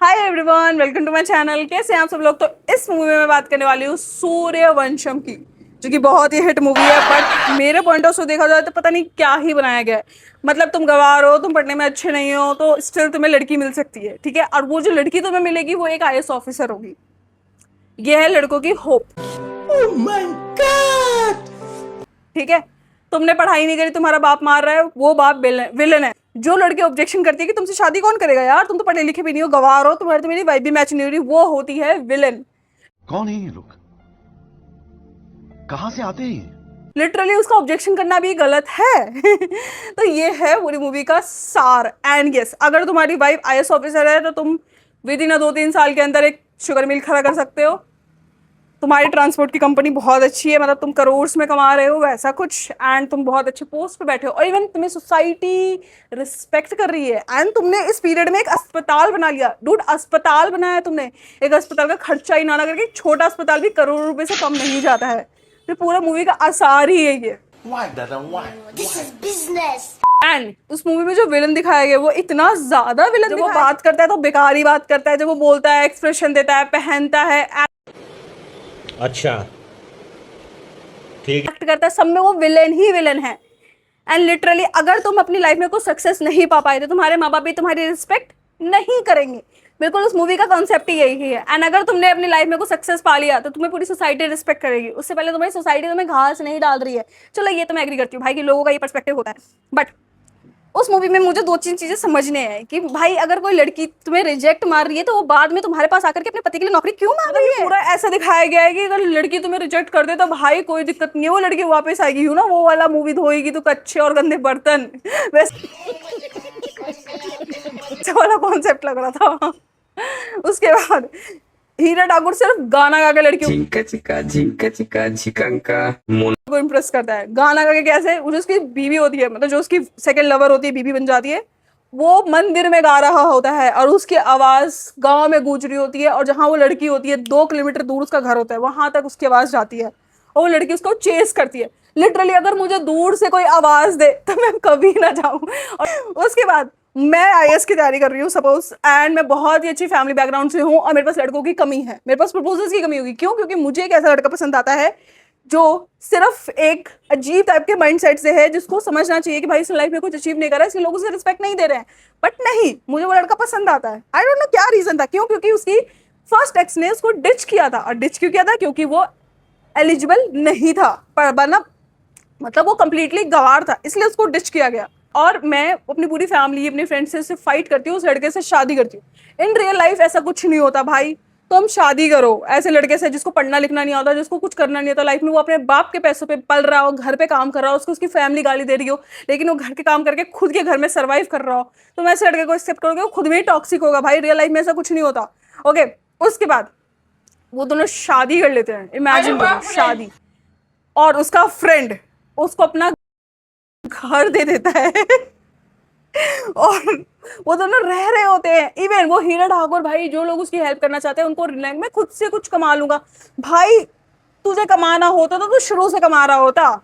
Hi everyone, welcome to my channel. कैसे हैं आप सब लोग। तो इस मूवी में मैं बात करने वाली हूँ सूर्यवंशम की, जो कि बहुत ही हिट मूवी है। बट मेरे पॉइंट ऑफ से देखा जाए तो पता नहीं क्या ही बनाया गया है। मतलब तुम गंवार हो, तुम पढ़ने में अच्छे नहीं हो, तो स्टिल तुम्हें लड़की मिल सकती है, ठीक है। और वो जो लड़की तुम्हें मिलेगी वो एक आईएएस ऑफिसर होगी। ये है लड़कों की होप। Oh my God! ठीक है, तुमने पढ़ाई नहीं करी, तुम्हारा बाप मार रहा है, वो बाप विलन है। जो लड़की ऑब्जेक्शन करती है कि तुमसे शादी कौन करेगा यार, तुम तो पढ़े लिखे भी नहीं हो, गंवार हो, तुम्हारी तो मेरी वाइब भी मैच नहीं हो रही, वो होती है विलन। कौन है ये लोग? कहां से आते हैं? लिटरली उसका ऑब्जेक्शन करना भी गलत है। तो ये है पूरी मूवी का सार। एंड यस, अगर तुम्हारी वाइफ आईएएस ऑफिसर है तो तुम विद इन 2-3 साल के अंदर एक शुगर मिल खड़ा कर सकते हो। तुम्हारी ट्रांसपोर्ट की कंपनी बहुत अच्छी है, मतलब तुम करोड़ में कमा रहे हो वैसा कुछ, एंड तुम बहुत अच्छे पोस्ट पे बैठे हो, और इवन तुम्हें सोसाइटी रिस्पेक्ट कर रही है। एंड तुमने इस पीरियड में एक अस्पताल बना लिया। डूड, अस्पताल बनाया तुमने। एक अस्पताल का खर्चा ही ना करके एक छोटा अस्पताल भी करोड़ रुपए से कम नहीं जाता है। तो पूरा मूवी का आसार ही है ये। Why, Dada? Why? This is business. And उस मूवी में जो विलन दिखाया गया वो इतना ज्यादा विलन, जब वो बात करता है तो बेकार ही बात करता है, जब वो बोलता है, एक्सप्रेशन देता है, पहनता है, अच्छा ठीक एक्ट करता है, सब में वो विलेन ही विलेन है। एंड लिटरली अगर तुम अपनी लाइफ में कुछ सक्सेस नहीं पा पाए तो तुम्हारे माँ बाप भी तुम्हारी रिस्पेक्ट नहीं करेंगे। बिल्कुल उस मूवी का कॉन्सेप्ट ही यही है। एंड अगर तुमने अपनी लाइफ में कुछ सक्सेस पा लिया तो तुम्हें पूरी सोसाइटी रिस्पेक्ट करेगी। उससे पहले तुम्हारी सोसाइटी तुम्हें घास नहीं डाल रही है। चलो ये तो मैं एग्री करती हूँ भाई कि लोगों का ये पर्सपेक्टिव होता है, बट उस मूवी में मुझे 2-3 चीजें समझने हैं कि भाई अगर कोई लड़की तुम्हें रिजेक्ट मार रही है तो वो बाद में तुम्हारे पास आकर के अपने पति के लिए नौकरी क्यों मांग रही है। पूरा ऐसा दिखाया गया है कि अगर लड़की तुम्हें रिजेक्ट कर दे तो भाई कोई दिक्कत नहीं है, वो लड़की वापस आएगी, यू ना, वो वाला मूवी धोएगी तो कच्चे और गंदे बर्तन, वैसे वाला कॉन्सेप्ट लग रहा था। उसके बाद हीरा ठाकुर सिर्फ गाना गा के लड़कियों झिंका चिका झिकंका को इम्प्रेस करता है। गाना गा के कैसे, जो उसकी बीवी होती है, मतलब जो उसकी सेकंड लवर होती है, बीवी बन जाती है, वो मंदिर में गा रहा होता है और उसकी आवाज गांव में गूंज रही होती है, और जहां वो लड़की होती है 2 किलोमीटर दूर उसका घर होता है, वहां तक उसकी आवाज जाती है और वो लड़की उसको चेस करती है। लिटरली अगर मुझे दूर से कोई आवाज दे तो मैं कभी ना जाऊं। और उसके बाद मैं आईएएस की तैयारी कर रही हूँ सपोज, एंड मैं बहुत ही अच्छी फैमिली बैकग्राउंड से हूँ और मेरे पास लड़कों की कमी है, मेरे पास प्रपोजल्स की कमी होगी। क्यों? क्योंकि मुझे एक ऐसा लड़का पसंद आता है जो सिर्फ एक अजीब टाइप के माइंडसेट से है, जिसको समझना चाहिए कि भाई इस लाइफ में कुछ अचीव नहीं कर रहा है, इसलिए लोग उसे रिस्पेक्ट नहीं दे रहे हैं। बट नहीं, मुझे वो लड़का पसंद आता है। आई डोंट नो क्या रीजन था। क्यों? क्योंकि उसकी फर्स्ट एक्स ने उसको डिच किया था। और डिच क्यों किया था? क्योंकि वो एलिजिबल नहीं था, पर बना मतलब वो कंप्लीटली गंवार था, इसलिए उसको डिच किया गया। और मैं अपनी पूरी फैमिली, अपने फ्रेंड्स से फाइट करती हूँ, उस लड़के से शादी करती हूँ। इन रियल लाइफ ऐसा कुछ नहीं होता भाई। तो हम शादी करो ऐसे लड़के से जिसको पढ़ना लिखना नहीं आता, जिसको कुछ करना नहीं आता लाइफ में, वो अपने बाप के पैसों पे पल रहा हो, घर पे काम कर रहा हो, उसको उसकी फैमिली गाली दे रही हो, लेकिन वो घर के काम करके खुद के घर में सर्वाइव कर रहा हो, तो मैं ऐसे लड़के को एक्सेप्ट करोगे, वो खुद में ही टॉक्सिक होगा भाई। रियल लाइफ में ऐसा कुछ नहीं होता। ओके, उसके बाद वो दोनों शादी कर लेते हैं, इमेजिन करो शादी, और उसका फ्रेंड उसको अपना घर दे देता है और वो दोनों रह रहे होते हैं। इवन वो हीरा ठाकुर भाई, जो लोग उसकी हेल्प करना चाहते हैं उनको रिलैक्स, मैं खुद से कुछ कमा लूंगा। भाई तुझे कमाना होता तो तू शुरू से कमा रहा होता।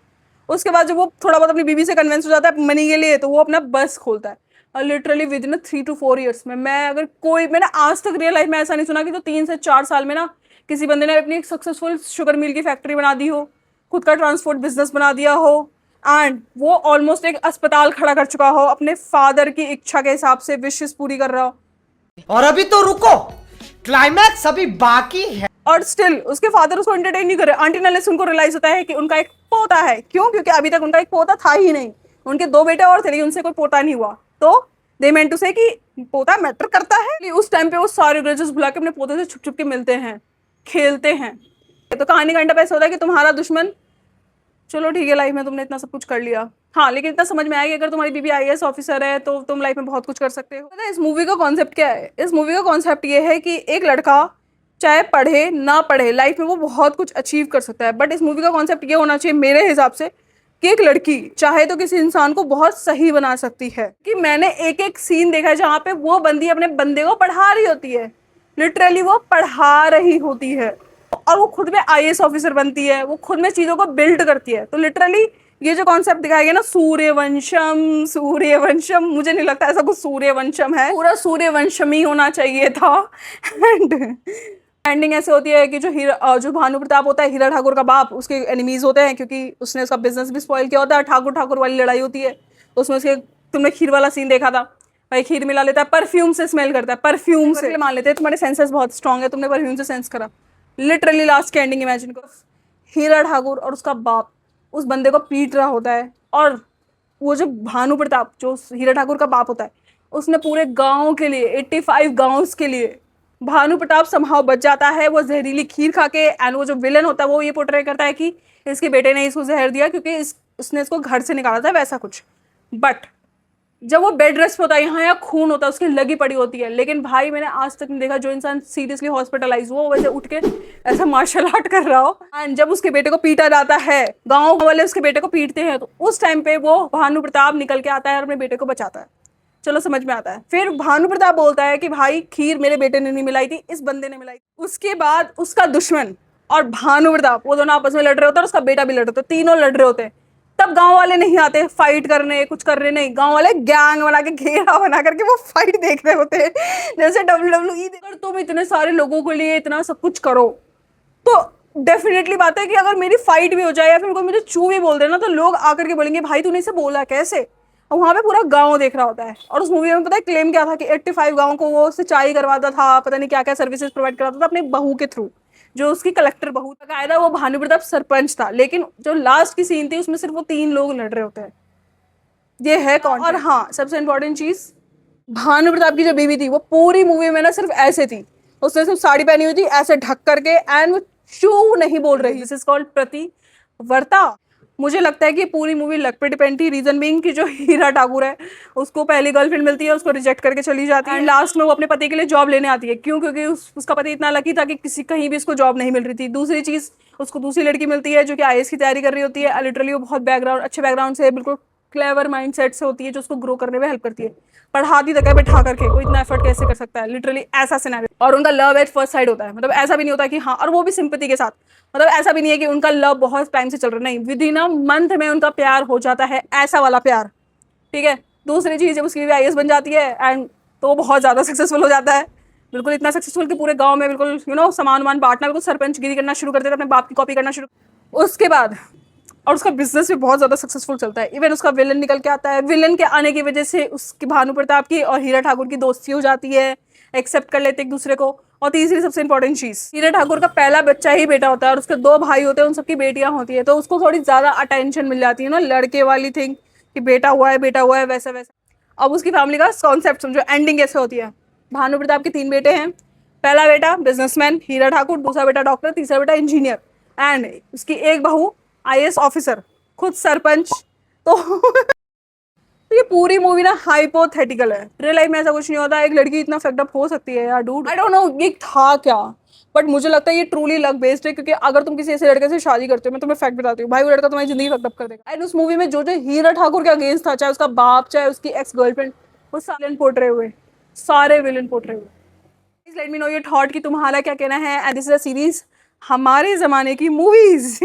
उसके बाद जब वो थोड़ा बहुत अपनी बीवी से कन्विंस हो जाता है मनी के लिए, तो वो अपना बस खोलता है। और literally with in 3 to 4 years में, मैंने आज तक रियल लाइफ में ऐसा नहीं सुना कि तो 3 से 4 साल में ना किसी बंदे ने अपनी सक्सेसफुल शुगर मिल की फैक्ट्री बना दी हो, खुद का ट्रांसपोर्ट बिजनेस बना दिया हो, एंड वो ऑलमोस्ट एक अस्पताल खड़ा कर चुका हो, अपने फादर की इच्छा के हिसाब से विशेष पूरी कर रहा हो। और अभी तो रुको, क्लाइमैक्स अभी बाकी है। और स्टिल उसके फादर उसको एंटरटेन नहीं कर रहे। आंटी नलेस उनको रियलाइज होता है कि उनका एक पोता है। क्यों? क्योंकि अभी तक उनका एक पोता था ही नहीं। उनके 2 बेटे और थे लेकिन उनसे कोई पोता नहीं हुआ। तो दे मेंट टू से कि पोता मैटर करता है। उस टाइम पे वो सारे ग्रजेस भुला के अपने पोते से छुप छुप के मिलते हैं, खेलते हैं। तो कहानी का एंड ऐसा होता है कि तुम्हारा दुश्मन, चलो ठीक है, लाइफ में तुमने इतना सब कुछ कर लिया, हाँ, लेकिन इतना समझ में आया कि अगर तुम्हारी बीबी आईएएस ऑफिसर है तो तुम लाइफ में बहुत कुछ कर सकते हो। इस मूवी का कॉन्सेप्ट क्या है? इस मूवी का कॉन्सेप्ट ये है कि एक लड़का चाहे पढ़े ना पढ़े, लाइफ में वो बहुत कुछ अचीव कर सकता है। बट इस मूवी का कॉन्सेप्ट ये होना चाहिए मेरे हिसाब से कि एक लड़की चाहे तो किसी इंसान को बहुत सही बना सकती है। कि मैंने एक एक सीन देखा है जहाँ पे वो बंदी अपने बंदे को पढ़ा रही होती है, लिटरली वो पढ़ा रही होती है, और वो खुद में आईएएस ऑफिसर बनती है, वो खुद में चीज़ों को बिल्ड करती है। तो लिटरली ये जो कॉन्सेप्ट दिखाया गया ना, सूर्यवंशम, सूर्यवंशम, मुझे नहीं लगता ऐसा कुछ सूर्यवंशम है, पूरा सूर्यवंशम ही होना चाहिए था। एंड एंडिंग ऐसे होती है कि जो भानु प्रताप होता है, हीरा ठाकुर का बाप, उसके एनिमीज होते हैं क्योंकि उसने उसका बिजनेस भी स्पॉइल किया होता है। ठाकुर ठाकुर वाली लड़ाई होती है, उसमें उसके, तुमने खीर वाला सीन देखा था, भाई खीर मिला लेता है, परफ्यूम से स्मेल करता है, परफ्यूम से मान लेते हैं तुम्हारे सेंसेस बहुत स्ट्रांग है, तुमने परफ्यूम से सेंस करा। लिटरली लास्ट की एंडिंग इमेजिन करो, हीरा ठाकुर और उसका बाप उस बंदे को पीट रहा होता है, और वो जो भानु प्रताप, जो हीरा ठाकुर का बाप होता है, उसने पूरे गांव के लिए, 85 गांव के लिए, भानु प्रताप समहाउ बच जाता है वो जहरीली खीर खा के। एंड वो जो विलन होता है वो ये पोर्ट्रे करता है कि इसके बेटे ने इसको जहर दिया क्योंकि उसने इसको घर से निकाला था, वैसा कुछ। बट जब वो बेड रेस्ट पे होता है, यहाँ खून होता है, उसकी लगी पड़ी होती है, लेकिन भाई मैंने आज तक नहीं देखा जो इंसान सीरियसली हॉस्पिटलाइज हुआ वैसे उठ के ऐसा मार्शल आर्ट कर रहा हो। एंड जब उसके बेटे को पीटा जाता है, गांव वाले उसके बेटे को पीटते हैं, तो उस टाइम पे वो भानु प्रताप निकल के आता है और अपने बेटे को बचाता है। चलो समझ में आता है। फिर भानु प्रताप बोलता है कि भाई खीर मेरे बेटे ने नहीं मिलाई थी, इस बंदे ने मिलाई थी। उसके बाद उसका दुश्मन और भानु प्रताप, वो दोनों आपस में लड़ रहे होते हैं और उसका बेटा भी लड़ रहे होते हैं, तीनों लड़ रहे होते हैं। तब गांव वाले नहीं आते फाइट करने, कुछ करने नहीं, गांव वाले गैंग बना के, घेरा बना करके वो फाइट देख रहे होते हैं, जैसे WWE। अगर तुम इतने सारे लोगों के लिए इतना सब कुछ करो तो डेफिनेटली बात है कि अगर मेरी फाइट भी हो जाए या फिर कोई मुझे चू भी बोल दे ना, तो लोग आकर के बोलेंगे भाई तूने इसे बोला कैसे। और वहाँ पे पूरा गांव देख रहा होता है। और उस मूवी में पता है क्लेम क्या था कि 85 गाँव को वो सिंचाई करवाता था, पता नहीं क्या क्या सर्विसेज प्रोवाइड कराता था अपने बहू के थ्रू, जो उसकी कलेक्टर बहू कायदा, वो भानु प्रताप सरपंच था। लेकिन जो लास्ट की सीन थी उसमें सिर्फ वो 3 लोग लड़ रहे होते हैं। ये है कौन। और हाँ, सबसे इंपॉर्टेंट चीज, भानु प्रताप की जो बीवी थी वो पूरी मूवी में ना सिर्फ ऐसे थी, उसने सिर्फ साड़ी पहनी हुई थी ऐसे ढक करके, एंड वो शू नहीं बोल रही। दिस इज कॉल्ड प्रतिवर्ता। मुझे लगता है कि पूरी मूवी लक पे डिपेंड थी। रीजन बीइंग कि जो हीरा ठाकुर है उसको पहली गर्लफ्रेंड मिलती है, उसको रिजेक्ट करके चली जाती है, एंड लास्ट में वो अपने पति के लिए जॉब लेने आती है। क्यों? क्योंकि उसका पति इतना लकी था कि कहीं भी उसको जॉब नहीं मिल रही थी। दूसरी चीज, उसको दूसरी लड़की मिलती है जो कि IAS की तैयारी कर रही होती है। लिटरली वो बहुत अच्छे बैकग्राउंड से, बिल्कुल क्लेवर माइंडसेट से होती है, जो उसको ग्रो करने में हेल्प करती है। पढ़ाती तक है बैठा करके, कोई इतना एफर्ट कैसे कर सकता है, लिटरली ऐसा सिनेरियो। और उनका लव एट फर्स्ट साइड होता है, मतलब ऐसा भी नहीं होता कि हाँ, और वो भी सिंपैथी के साथ, मतलब ऐसा भी नहीं है कि उनका लव बहुत टाइम से चल रहा, नहीं, विद इन अ मंथ में उनका प्यार हो जाता है, ऐसा वाला प्यार, ठीक है। दूसरी चीज, जब उसकी IAS बन जाती है एंड तो बहुत ज्यादा सक्सेसफुल हो जाता है, बिल्कुल इतना सक्सेसफुल कि पूरे गांव में बिल्कुल सामान वामान बांटना, बिल्कुल सरपंचगिरी करना शुरू कर देता है, अपने बाप की कॉपी करना शुरू। उसके बाद और उसका बिजनेस भी बहुत ज्यादा सक्सेसफुल चलता है। इवन उसका विलन निकल के आता है, विलन के आने की वजह से उसकी भानु प्रताप की और हीरा ठाकुर की दोस्ती हो जाती है, एक्सेप्ट कर लेते एक दूसरे को। और तीसरी सबसे इंपॉर्टेंट चीज, हीरा ठाकुर का पहला बच्चा ही बेटा होता है और उसके 2 भाई होते हैं, उन सबकी बेटियां होती है, तो उसको थोड़ी ज्यादा अटेंशन मिल जाती है ना, लड़के वाली थिंग कि बेटा हुआ है वैसा वैसा। अब उसकी फैमिली का कॉन्सेप्ट समझो, एंडिंग कैसे होती है। भानु प्रताप के 3 बेटे हैं, पहला बेटा बिजनेसमैन हीरा ठाकुर, दूसरा बेटा डॉक्टर, तीसरा बेटा इंजीनियर, एंड उसकी एक बहू IAS ऑफिसर, खुद सरपंच। तो ये पूरी मूवी ना हाइपोथेटिकल है, रियल लाइफ में ऐसा कुछ नहीं होता। एक लड़की इतना फैक्ट अप हो सकती है यार, डूड, आई डोंट नो ये था क्या, बट मुझे लगता है ये ट्रूली लक बेस्ड है। क्योंकि अगर तुम किसी ऐसे लड़के से शादी करते हो, मैं तुम्हें फैक्ट बताती हूँ भाई, वो लड़का तुम्हारी जिंदगी फैक्ट अप कर देगा। एंड उस मूवी में जो जो हीरा ठाकुर के अगेंस्ट था, चाहे उसका बाप, चाहे उसकी एक्स गर्लफ्रेंड, वो सारे विलन पोर्ट्रे हुए, सारे विलन पोर्ट्रे हुए। Please let me know your thought कि तुम्हारा क्या कहना है। And this is a series हमारे जमाने की मूवीज।